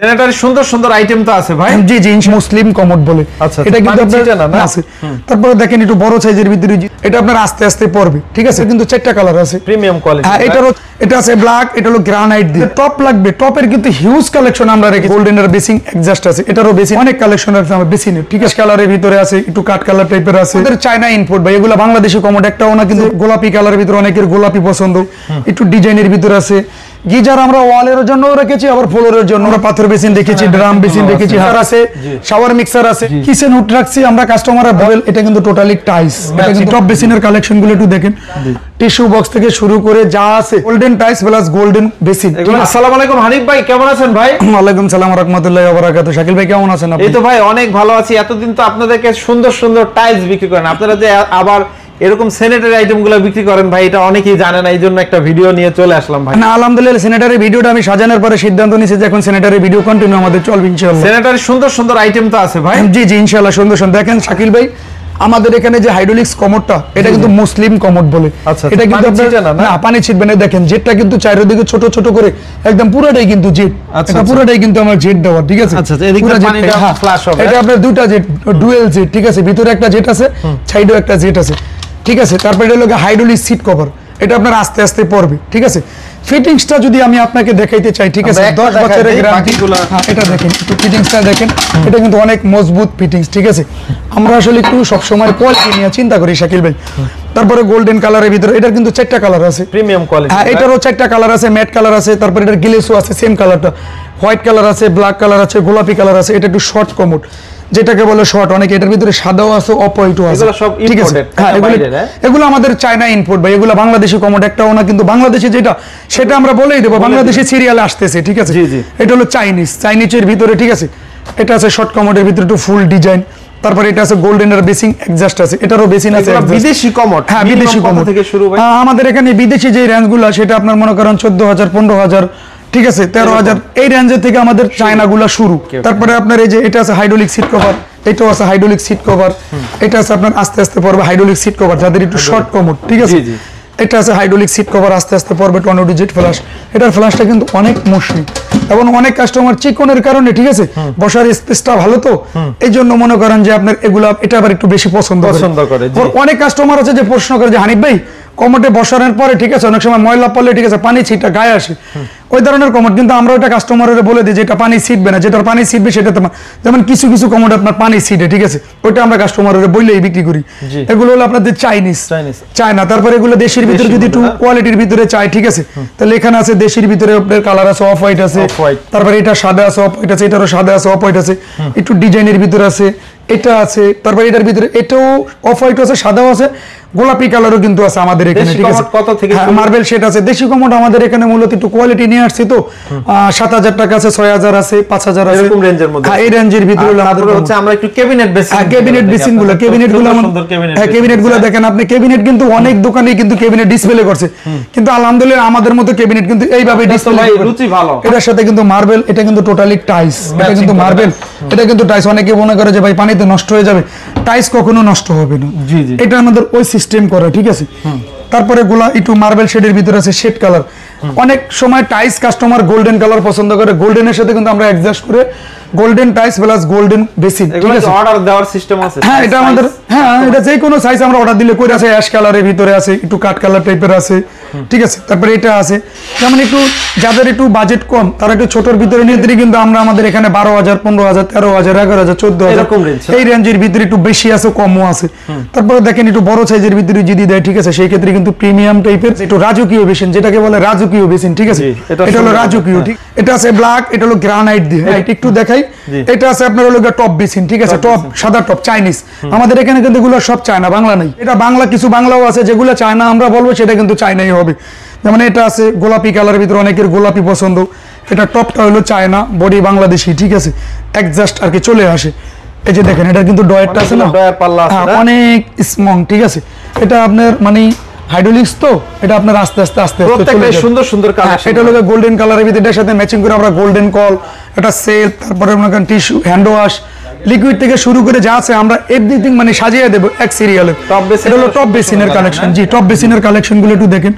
Sanitary সুন্দর সুন্দর item তো আছে ভাই। জি জি, মুসলিম কমোড বলে। আচ্ছা, এটা কিন্তু আপনার না আছে। তারপরে দেখেন একটু বড় সাইজের ভিতরে, এটা আপনার আস্তে আস্তে পড়বে, ঠিক আছে? কিন্তু চারটা কালার আছে, প্রিমিয়াম কোয়ালিটি। হ্যাঁ, এটা আছে ব্ল্যাক, এটা হলো গ্রানাইট দিয়ে। টপ লাগবে, টপের কিন্তু হিউজ কালেকশন আমরা রেখেছি। গোল্ডেনের বেসিং এক্সজাস্ট আছে, এটারও বেসিং অনেক কালেকশন আছে আমার বেসিনে, ঠিক আছে? কালারের ভিতরে আছে, একটু কাট কালার টাইপের আছে। আমাদের চায়না ইম্পোর্ট ভাই, এগুলো বাংলাদেশি কমোড একটাও না, কিন্তু গোলাপি কালারের ভিতরে অনেকের গোলাপি পছন্দ, একটু ডিজাইনের ভিতরে আছে। গিজার আমরা ওয়ালের জন্য রেখেছি, আবার ফ্লোরের জন্য আমরা পাথর বেসিন রেখেছি, ড্রাম বেসিন রেখেছি, আর আছে শাওয়ার মিক্সার আছে, কিচেন হুড রাখছি আমরা কাস্টমাররা বল। এটা কিন্তু টোটালি টাইলস, এটা কিন্তু টপ বেসিনের কালেকশন গুলো একটু দেখেন, টিস্যু বক্স থেকে শুরু করে যা আছে golden tiles plus golden basin. আসসালামু আলাইকুম হানিফ ভাই, কেমন আছেন ভাই? ওয়ালাইকুম সালাম ওয়া রাহমাতুল্লাহি ওয়া বারাকাতুহু। শাকিল ভাই কেমন আছেন আপনি? এই তো ভাই অনেক ভালো আছি। এতদিন তো আপনাদেরকে সুন্দর সুন্দর টাইলস বিক্রি করেন, আপনারা যে আবার এরকম স্যানিটারি আইটেমগুলো বিক্রি করেন ভাই, এটা অনেকেই জানে না, এইজন্য একটা ভিডিও নিয়ে চলে আসলাম ভাই। না আলহামদুলিল্লাহ, স্যানিটারি ভিডিওটা আমি সাজানোর পরে সিদ্ধান্ত নিয়েছি যে এখন স্যানিটারি ভিডিও কন্টিনিউ আমাদের চলবে ইনশাআল্লাহ। স্যানিটারি সুন্দর সুন্দর আইটেম তো আছে ভাই। জি জি ইনশাআল্লাহ সুন্দর সুন্দর। দেখেন শাকিল ভাই, আমাদের এখানে যে হাইড্রোলিক্স কমোডটা, এটা কিন্তু মুসলিম কমোড বলে। এটা কিন্তু না পানি ছিটবে না। দেখেন জেটটা কিন্তু চারিদিকে ছোট ছোট করে একদম পুরোটাই কিন্তু জেট, এটা পুরোটাই কিন্তু আমার জেট দেওয়া, ঠিক আছে? আচ্ছা, এদিকে পানিটা ফ্ল্যাশ হবে। এটা আপনার দুটো জেট, ডুয়াল জেট, ঠিক আছে? ভিতরে একটা জেট আছে, সাইডেও একটা জেট আছে, ঠিক আছে? তারপরে এটা হলো হাইড্রোলিক সিট কভার, এটা আপনার আস্তে আস্তে পড়বে, ঠিক আছে? ফিটিংসটা যদি আমি আপনাকে দেখাইতে চাই, ঠিক আছে? 10 বছরের গ্যারান্টি। হ্যাঁ, এটা দেখেন একটু ফিটিংসটা দেখেন, এটা কিন্তু অনেক মজবুত ফিটিংস, ঠিক আছে? আমরা আসলে একটু সব সময় কোয়ালিটি নিয়ে চিন্তা করি শাকিল ভাই। তারপরে গোল্ডেন কালারের ভিতরে, এটার কিন্তু 4টা কালার আছে, প্রিমিয়াম কোয়ালিটি। হ্যাঁ, এটারও 4টা কালার আছে, ম্যাট কালার আছে, তারপরে এটার গ্লেসও আছে সেম কালারটা, হোয়াইট কালার আছে, ব্ল্যাক কালার আছে, গোলাপি কালার আছে। এটা একটু শর্ট কমোড, যেটাকে বলে শর্ট। অনেকে এটার ভিতরে সাদাও আছে, অফ হোয়াইটও আছে, ঠিক আছে? হ্যাঁ, এগুলো আমাদের চায়না ইম্পোর্ট ভাই, এগুলো বাংলাদেশি কমোড একটাও না, কিন্তু বাংলাদেশি যেটা সেটা আমরা বলেই দেবো, বাংলাদেশি সিরিয়ালে আসতেছে, ঠিক আছে? এটা হলো চাইনিজের ভিতরে, ঠিক আছে? এটা আছে শর্ট কমোডের ভিতরে একটু ফুল ডিজাইন। তারপরে এটা আছে গোল্ডেনের বেসিং এক্সজাস্ট আছে, এটারও বেসিন আছে, বিদেশি কমোড। হ্যাঁ, বিদেশি কমোড থেকে শুরু ভাই। আমাদের এখানে বিদেশি যে রেঞ্জগুলো সেটা আপনার মনে করেন 14,000 15,000, ঠিক আছে? 13,000 এই রেঞ্জের থেকে আমাদের চায়নাগুলা শুরু। তারপরে আপনার এই যে এটা আছে হাইড্রোলিক সিট কভার, এটাও আছে হাইড্রোলিক সিট কভার, এটা আছে আপনার আস্তে আস্তে পড়বে হাইড্রোলিক সিট কভার যাদের একটু শর্ট কমোড, ঠিক আছে? এটা আছে হাইড্রোলিক সিট কভার, আস্তে আস্তে পড়বে টর্নেডো জেট ফ্ল্যাশ। এটার ফ্ল্যাশটা কিন্তু অনেক মসৃণ এবং অনেক কাস্টমার চিকনের কারণে, ঠিক আছে, বসার স্পেসটা ভালো, তো এই জন্য মনে করেন যে আপনার এগুলা এটা আবার একটু বেশি পছন্দ করে। অনেক কাস্টমার আছে যে প্রশ্ন করে যে হানিফ ভাই কমোডে বসানোর পরে, ঠিক আছে, অনেক সময় ময়লা পড়লে, ঠিক আছে, পানি ছিটা গায়ে আসে, ওই ধরনের কমোড। কিন্তু আমরা ওটা কাস্টমারের বলে দিই যে এটা পানি ছিটবে না, যেটার পানি ছিটবে সেটা তোমার, যেমন কিছু কিছু কমোড আপনার পানি ছিটে, ঠিক আছে? ওইটা আমরা কাস্টমারের বললেই বিক্রি করি। এগুলো হলো আপনাদের চায়না। তারপরে এগুলো দেশের ভিতরে যদি একটু কোয়ালিটির ভিতরে চাই, ঠিক আছে, তাহলে এখানে আছে দেশের ভিতরে আপনার কালার আছে, অফ হোয়াইট আছে, তারপরে এটা সাদা আছে, অফ হোয়াইট আছে, এটারও সাদা আছে, অফ হোয়াইট আছে, একটু ডিজাইনের ভিতরে আছে, এটা আছে। তারপরে এটার ভিতরে এটাও অফ হোয়াইট আছে, সাদাও আছে, গোলাপি কালারও কিন্তু আছে আমাদের এখানে, ঠিক আছে? কত থেকে মার্বেল শেড আছে। দেশি কমোড আমাদের এখানে মূলত একটু কোয়ালিটি নিয়ে আসছে, তো 7,000 টাকা আছে, 6,000 আছে, 5,000 আছে, এরকম রেঞ্জের মধ্যে। হ্যাঁ, এই রেঞ্জের ভিতরে হচ্ছে আমরা একটু ক্যাবিনেট বেসিন, ক্যাবিনেট বেসিন গুলো, ক্যাবিনেট গুলো, হ্যাঁ, ক্যাবিনেট গুলো দেখেন আপনি। ক্যাবিনেট কিন্তু অনেক দোকানে কিন্তু ক্যাবিনেট ডিসপ্লে করছে, কিন্তু আলহামদুলিল্লাহ আমাদের মতো ক্যাবিনেট কিন্তু এইভাবে ডিসপ্লে, রুচি ভালো। এটার সাথে কিন্তু মার্বেল, এটা কিন্তু টোটালি টাইলস, এটা কিন্তু মার্বেল, এটা কিন্তু টাইলস। অনেকে মনে করে যে ভাই পানিতে নষ্ট হয়ে যাবে, টাইলস কখনো নষ্ট হবে না। এটা আমাদের ওই সিস্টেম করে, ঠিক আছে? তারপরে গুলা একটু মার্বেল শেডের ভিতরে আছে, শেড কালার। অনেক সময় টাইলস কাস্টমার গোল্ডেন কালার পছন্দ করে, গোল্ডেনের সাথে কিন্তু আমরা অ্যাডজাস্ট করে golden tiles plus golden basin, ঠিক আছে? অর্ডার দেওয়ার সিস্টেম আছে। হ্যাঁ, এটা আমাদের, হ্যাঁ, এটা যে কোনো সাইজ আমরা অর্ডার দিলে কই আছে, অ্যাশ কালারের ভিতরে আছে, একটু কাট কালার টাইপের আছে, ঠিক আছে? তারপরে এটা আছে, যেমন একটু যাদের একটু বাজেট কম তারা একটু ছোটর ভিতরে নিয়ে দিলে কিন্তু আমরা আমাদের এখানে 12,000 15,000 13,000 11,000 14,000 এই রেঞ্জের ভিতরে একটু বেশি আছে, কমও আছে। তারপরে দেখেন একটু বড় সাইজের ভিতরে যদি দেয়, ঠিক আছে, সেই ক্ষেত্রে কিন্তু প্রিমিয়াম টাইপের একটু রাজকীয় বেসিন, যেটাকে বলে রাজকীয় বেসিন, ঠিক আছে? এটা হলো রাজকীয়, ঠিক। এটা আছে ব্ল্যাক, এটা হলো গ্রানাইট দিয়ে, একটু দেখাই। এটা আছে আপনার হলো টপ বেসিন, ঠিক আছে? টপ সাদা টপ চাইনিজ। আমাদের এখানে কিন্তু এগুলো সব চায়না, বাংলা নাই। এটা বাংলা, কিছু বাংলাও আছে, যেগুলো চায়না আমরা বলবো সেটা কিন্তু চায়নাই হবে। যেমন এটা আছে গোলাপি কালারের ভিতরে, অনেকের গোলাপি পছন্দ। এটা টপটা হলো চায়না, বডি বাংলাদেশি, ঠিক আছে? অ্যাডজাস্ট আর কি চলে আসে। এই যে দেখেন এটা কিন্তু ডয়ারটা আছে না, অনেক স্মং, ঠিক আছে? এটা আপনার মানে হাইড্রোলিক্স, তো এটা আপনার আস্তে আস্তে আস্তে প্রত্যেকটা সুন্দর সুন্দর কালার। এটা হলো গোল্ডেন কালারের ভিতরে, এটার সাথে ম্যাচিং করে আমরা গোল্ডেন কল, এটা সেল, তারপরে আপনার টিস্যু হ্যান্ড ওয়াশ, লিকুইড থেকে শুরু করে যা আছে আমরা এভরিথিং মানে সাজিয়ে দেব এক সিরিয়ালে। এটা হলো টপ বেসিনের কালেকশন। জি, টপ বেসিনের কালেকশন গুলো একটু দেখেন।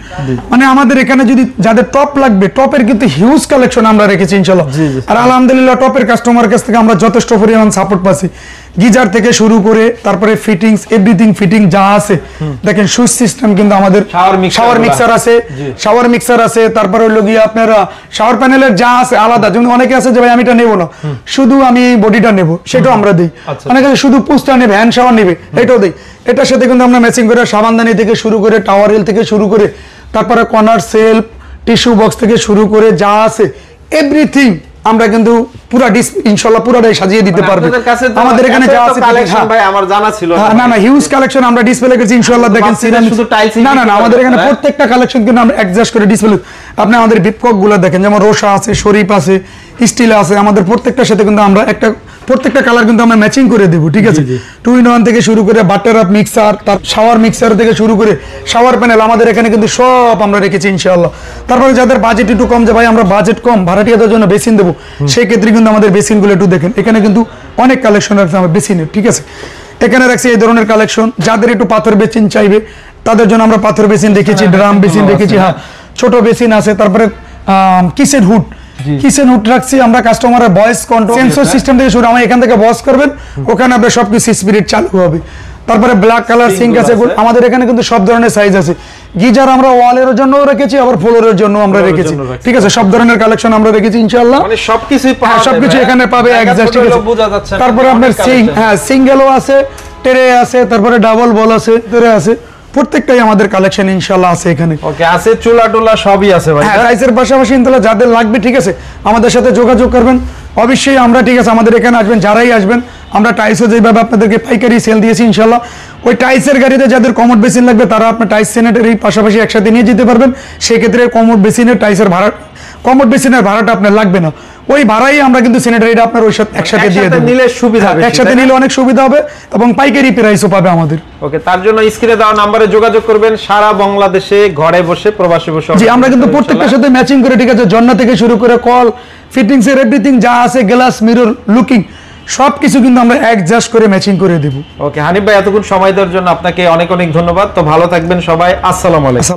মানে আমাদের এখানে যদি যাদের টপ লাগবে, টপের কিন্তু হিউজ কালেকশন আমরা রেখেছি ইনশাআল্লাহ। আর আলহামদুলিল্লাহ টপের কাস্টমার কাছ থেকে আমরা যথেষ্ট পরিমাণ সাপোর্ট পাচ্ছি। গিজার থেকে শুরু করে তারপরে ফিটিংস, এভরিথিং ফিটিং যা আছে দেখেন। সুইচ সিস্টেম কিন্তু আমাদের শাওয়ার মিক্সার আছে, শাওয়ার মিক্সার আছে। তারপরে হলো গিয়ে আপনার শাওয়ার প্যানেলের যা আছে আলাদা, যেমন অনেকে আছে যে ভাই আমি এটা নেবো না, শুধু আমি বডিটা নেবো, সেটাও আমরা দিই। অনেকে আছে শুধু পুসটা নেবে, হ্যান্ড শাওয়ার নেবে, এটাও দিই। এটার সাথে কিন্তু আমরা ম্যাচিং করে সাবানদানি থেকে শুরু করে টাওয়ারেল থেকে শুরু করে তারপরে কর্নার সেলফ, টিস্যু বক্স থেকে শুরু করে যা আছে এভরিথিং আমরা কিন্তু পুরো ইনশাআল্লাহ পুরোটাই সাজিয়ে দিতে পারবো। আমাদের এখানে যা আছে কালেকশন ভাই আমার জানা ছিল না। না হিউজ কালেকশন আমরা ডিসপ্লে করেছি ইনশাআল্লাহ। দেখেন শুধু টাইলস না, আমাদের এখানে প্রত্যেকটা কালেকশন কিন্তু আমরা অ্যাডজাস্ট করে ডিসপ্লে। আপনি আমাদের বিপকক গুলো দেখেন, যেমন রোশা আছে, শরীফ আছে, স্টিল আছে। আমাদের প্রত্যেকটার সাথে কিন্তু আমরা প্রত্যেকটা কালার কিন্তু আমরা ম্যাচিং করে দেবো, ঠিক আছে। 2-in-1 থেকে শুরু করে বাটার আপ মিক্সার, তার শাওয়ার মিক্সার থেকে শুরু করে শাওয়ার প্যানেল আমাদের এখানে কিন্তু সব আমরা রেখেছি ইনশাআল্লাহ। তারপরে যাদের বাজেট একটু কম, যে ভাই আমরা বাজেট কম, ভাড়াটিয়াদের জন্য বেসিন দেবো, সেই ক্ষেত্রে কিন্তু আমাদের বেসিনগুলো একটু দেখেন। এখানে কিন্তু অনেক কালেকশন রাখছে আমার বেসিনের, ঠিক আছে। এখানে রাখছি এই ধরনের কালেকশন। যাদের একটু পাথর বেসিন চাইবে তাদের জন্য আমরা পাথর বেসিন রেখেছি, ড্রাম বেসিন রেখেছি, হ্যাঁ ছোট বেসিন আছে। তারপরে কিচেন হুড, কিচেন হুড রাখছি আমরা। কাস্টমারের ভয়েস কন্ট্রোল সেন্সর সিস্টেম থেকে শুরু, আমার এখান থেকে ভয়েস করবেন, ওখানে আপনার সবকিছু স্পিরিট চালু হবে। তারপরে ব্ল্যাক কালার সিঙ্ক আছে। আমাদের এখানে কিন্তু সব ধরনের সাইজ আছে। গিজার আমরা ওয়ালের জন্য রেখেছি, আবার ফ্লোরের জন্য আমরা রেখেছি, ঠিক আছে। সব ধরনের কালেকশন আমরা রেখেছি ইনশাআল্লাহ। মানে সবকিছু এখানে পাবে অ্যাডজাস্ট, ঠিক আছে। তারপরে আপনার সিঙ্গেলও আছে, টেরে আছে, তারপরে ডাবল বল আছে, টেরে আছে, প্রত্যেকটাই আমাদের কালেকশন ইনশাআল্লাহ আছে এখানে। ওকে, আছে চুলা টুলা সবই আছে ভাই। হ্যাঁ, টাইলসের পাশাপাশি ইনশাআল্লাহ যাদের লাগবে, ঠিক আছে, আমাদের সাথে যোগাযোগ করবেন অবশ্যই। আমরা, ঠিক আছে, আমাদের এখানে আসবেন, যারাই আসবেন আমরা টাইলসও যেভাবে আপনাদেরকে পাইকারি সেল দিয়েছি ইনশাআল্লাহ, ওই টাইলসের গাড়িতে যাদের কমোড বেসিন লাগবে তারা আপনার টাইলস সেনেটারি পাশাপাশি একসাথে নিয়ে যেতে পারবেন। সেই ক্ষেত্রে কমোড বেসিনের টাইলসের ভাড়া, কমোড বেসিনের ভাড়াটা আপনার লাগবে না, ওই ভাড়াই আমরা কিন্তু স্যানিটারিটা আপনার ওই সাথে একসাথে দিয়ে দেব। নিলে সুবিধা হবে, একসাথে নিলে অনেক সুবিধা হবে এবং পাইকারি প্রাইসও পাবে আমাদের। ওকে, তার জন্য স্ক্রিনে দেওয়া নম্বরে যোগাযোগ করবেন। সারা বাংলাদেশে ঘরে বসে, প্রবাসী বসে। জি, আমরা কিন্তু প্রত্যেকটার সাথে ম্যাচিং করে, ঠিক আছে, জন্না থেকে শুরু করে কল ফিটিংস এর এভরিথিং যা আছে, গ্লাস, মিরর, লুকিং সবকিছু কিন্তু আমরা অ্যাডজাস্ট করে ম্যাচিং করে দেব। ওকে হানিফ ভাই, এতক্ষণ সময় দেওয়ার জন্য আপনাকে অনেক অনেক ধন্যবাদ। তো ভালো থাকবেন সবাই, আসসালামু আলাইকুম।